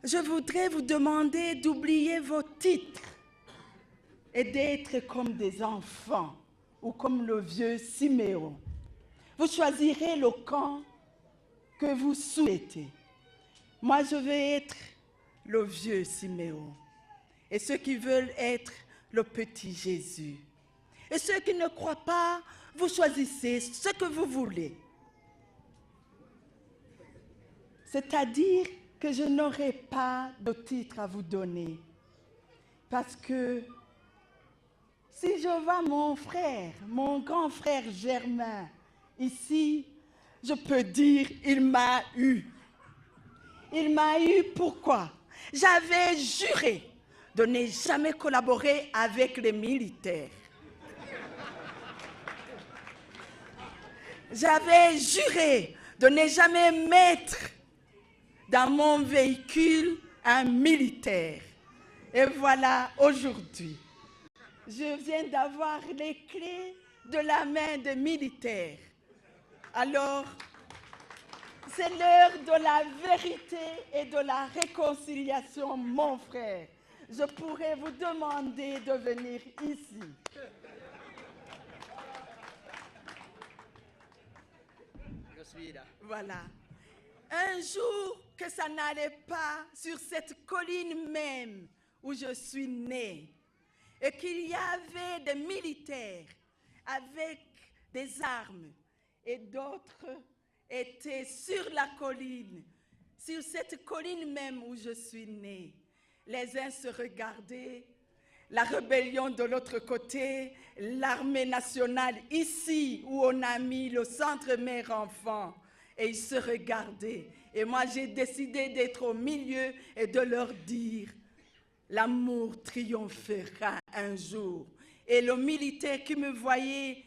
je voudrais vous demander d'oublier vos titres et d'être comme des enfants ou comme le vieux Siméon. Vous choisirez le camp que vous souhaitez. Moi, je vais être le vieux Siméon. Et ceux qui veulent être le petit Jésus. Et ceux qui ne croient pas, vous choisissez ce que vous voulez. C'est-à-dire que je n'aurai pas de titre à vous donner. Parce que si je vois mon frère, mon grand frère Germain, ici, je peux dire il m'a eu. Il m'a eu pourquoi? J'avais juré de ne jamais collaborer avec les militaires. J'avais juré de ne jamais mettre dans mon véhicule un militaire. Et voilà, aujourd'hui, je viens d'avoir les clés de la main des militaires. Alors, c'est l'heure de la vérité et de la réconciliation, mon frère. Je pourrais vous demander de venir ici. Je suis là. Voilà. Un jour que ça n'allait pas sur cette colline même où je suis née, et qu'il y avait des militaires avec des armes, et d'autres étaient sur la colline, sur cette colline même où je suis née. Les uns se regardaient, la rébellion de l'autre côté, l'armée nationale ici où on a mis le centre mère-enfant, et ils se regardaient. Et moi, j'ai décidé d'être au milieu et de leur dire, l'amour triomphera un jour. Et le militaire qui me voyait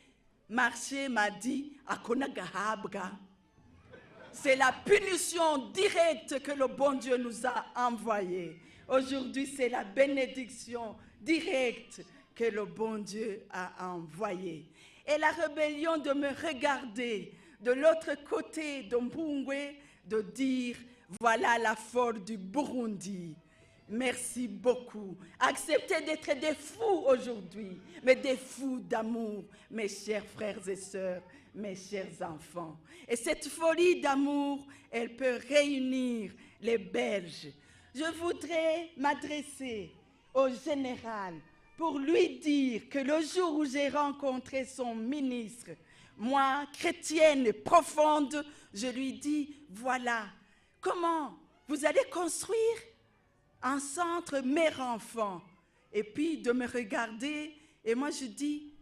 marcher m'a dit, Akonagahabga. C'est la punition directe que le bon Dieu nous a envoyée. Aujourd'hui, c'est la bénédiction directe que le bon Dieu a envoyée. Et la rébellion de me regarder de l'autre côté de Mbungwe, de dire, voilà la force du Burundi. Merci beaucoup. Acceptez d'être des fous aujourd'hui, mais des fous d'amour, mes chers frères et sœurs, mes chers enfants. Et cette folie d'amour, elle peut réunir les Belges. Je voudrais m'adresser au général pour lui dire que le jour où j'ai rencontré son ministre, moi, chrétienne et profonde, je lui dis, voilà, comment vous allez construire un centre mère-enfant. Et puis de me regarder, et moi je dis,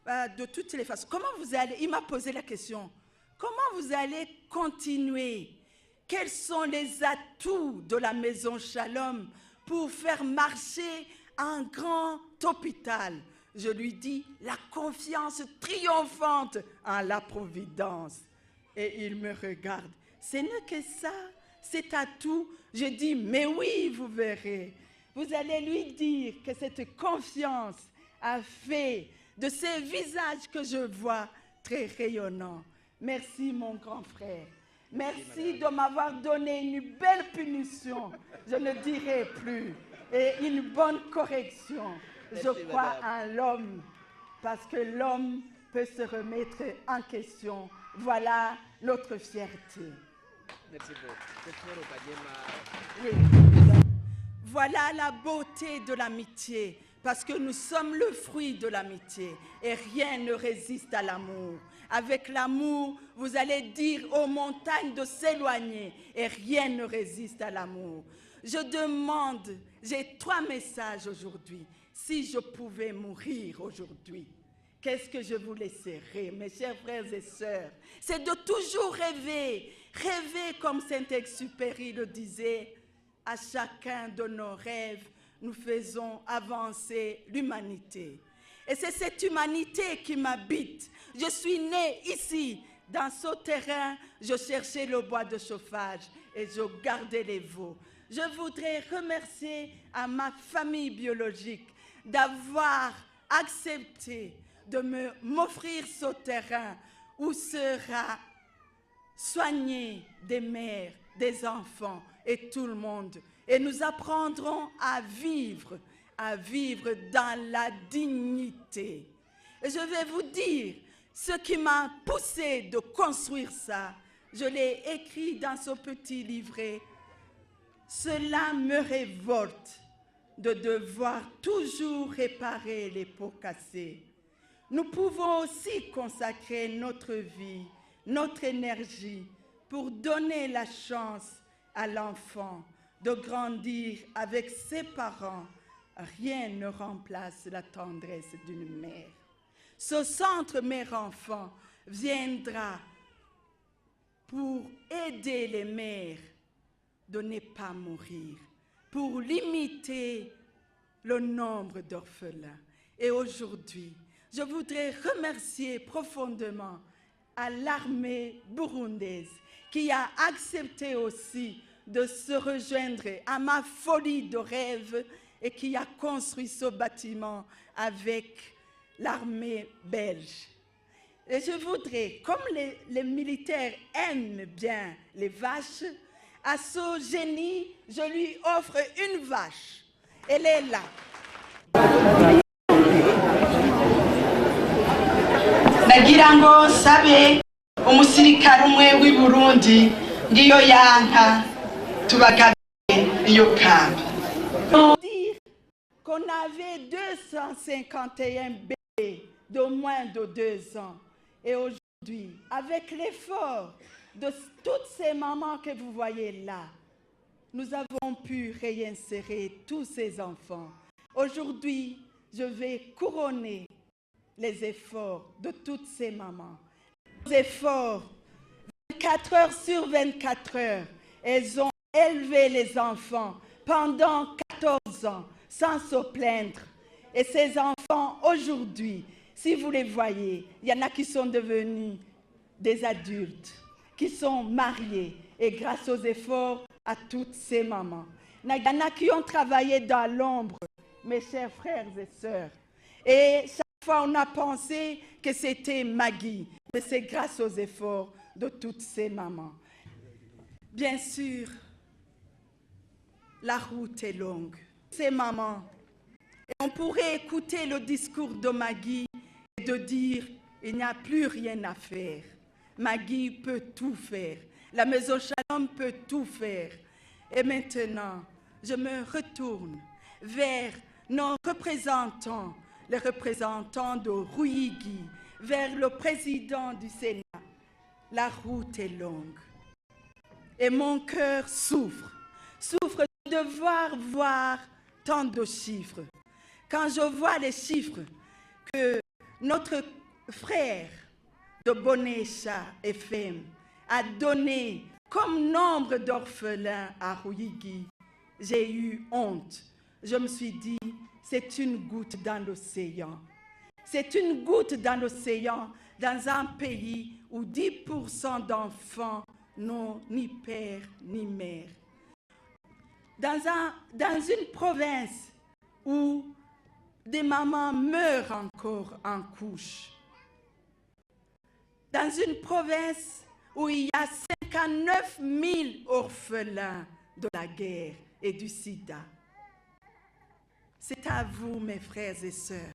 de toutes les façons, comment vous allez, il m'a posé la question, comment vous allez continuer? Quels sont les atouts de la Maison Shalom pour faire marcher un grand hôpital? Je lui dis, la confiance triomphante en la providence. Et il me regarde, ce n'est que ça, c'est atout. Je dis, mais oui, vous verrez. Vous allez lui dire que cette confiance a fait de ces visages que je vois très rayonnants. Merci, mon grand frère. Merci de m'avoir donné une belle punition. Je ne dirai plus. Et une bonne correction. Je crois en l'homme, parce que l'homme peut se remettre en question. Voilà notre fierté. Merci beaucoup. Oui. Voilà la beauté de l'amitié, parce que nous sommes le fruit de l'amitié et rien ne résiste à l'amour. Avec l'amour, vous allez dire aux montagnes de s'éloigner et rien ne résiste à l'amour. Je demande, j'ai 3 messages aujourd'hui. Si je pouvais mourir aujourd'hui, qu'est-ce que je vous laisserais, mes chers frères et sœurs? C'est de toujours rêver, rêver comme Saint-Exupéry le disait, à chacun de nos rêves, nous faisons avancer l'humanité. Et c'est cette humanité qui m'habite. Je suis née ici, dans ce terrain, je cherchais le bois de chauffage et je gardais les veaux. Je voudrais remercier à ma famille biologique d'avoir accepté de m'offrir ce terrain où sera soigné des mères des enfants et tout le monde. Et nous apprendrons à vivre dans la dignité. Et je vais vous dire, ce qui m'a poussé de construire ça, je l'ai écrit dans ce petit livret. Cela me révolte de devoir toujours réparer les pots cassés. Nous pouvons aussi consacrer notre vie, notre énergie pour donner la chance à l'enfant de grandir avec ses parents. Rien ne remplace la tendresse d'une mère. Ce centre mère-enfant viendra pour aider les mères de ne pas mourir, pour limiter le nombre d'orphelins. Et aujourd'hui, je voudrais remercier profondément à l'armée burundaise qui a accepté aussi de se rejoindre à ma folie de rêve et qui a construit ce bâtiment avec l'armée belge. Et je voudrais, comme les militaires aiment bien les vaches, à ce génie, je lui offre une vache. Elle est là. Nagira ngo sabe umusirikare umwe w'i Burundi ngiyo yanka tubagabiye iyo kambi. Dire qu'on avait 251 bébés de moins de 2 ans. Et aujourd'hui, avec l'effort de toutes ces mamans que vous voyez là, nous avons pu réinsérer tous ces enfants. Aujourd'hui, je vais couronner les efforts de toutes ces mamans. Les efforts, 24 heures sur 24 heures, elles ont élevé les enfants pendant 14 ans sans se plaindre. Et ces enfants, aujourd'hui, si vous les voyez, il y en a qui sont devenus des adultes, qui sont mariés, et grâce aux efforts à toutes ces mamans. Il y en a qui ont travaillé dans l'ombre, mes chers frères et sœurs. Et chaque fois, on a pensé que c'était Maggie, mais c'est grâce aux efforts de toutes ces mamans. Bien sûr, la route est longue. Ces mamans, et on pourrait écouter le discours de Maggie et de dire il n'y a plus rien à faire. Maggie peut tout faire. La Maison Shalom peut tout faire. Et maintenant, je me retourne vers nos représentants, les représentants de Ruyigi, vers le président du Sénat. La route est longue. Et mon cœur souffre de devoir voir tant de chiffres. Quand je vois les chiffres que notre frère de Bonesha FM a donné comme nombre d'orphelins à Ruyigi, j'ai eu honte. Je me suis dit, c'est une goutte dans l'océan. C'est une goutte dans l'océan dans un pays où 10% d'enfants n'ont ni père ni mère. Dans une province où des mamans meurent encore en couche. Dans une province où il y a 59 000 orphelins de la guerre et du sida. C'est à vous, mes frères et sœurs.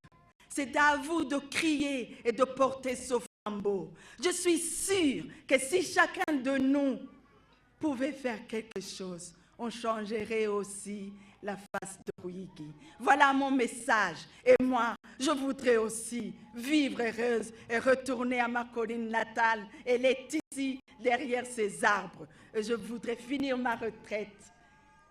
C'est à vous de crier et de porter ce flambeau. Je suis sûre que si chacun de nous pouvait faire quelque chose, on changerait aussi la face de Ruyigi. Voilà mon message. Et moi, je voudrais aussi vivre heureuse et retourner à ma colline natale. Elle est ici, derrière ces arbres. Et je voudrais finir ma retraite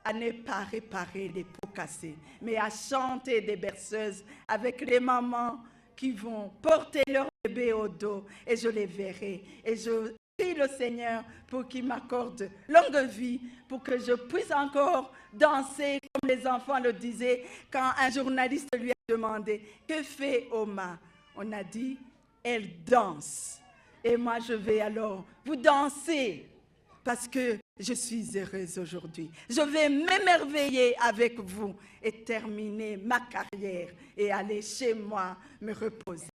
à ne pas réparer les pots cassés, mais à chanter des berceuses avec les mamans qui vont porter leur bébé au dos. Et je les verrai. Et je prie le Seigneur pour qu'il m'accorde longue vie, pour que je puisse encore danser, comme les enfants le disaient, quand un journaliste lui a demandé « Que fait Oma ?» On a dit « Elle danse ». Et moi, je vais alors vous danser, parce que je suis heureuse aujourd'hui. Je vais m'émerveiller avec vous et terminer ma carrière et aller chez moi me reposer.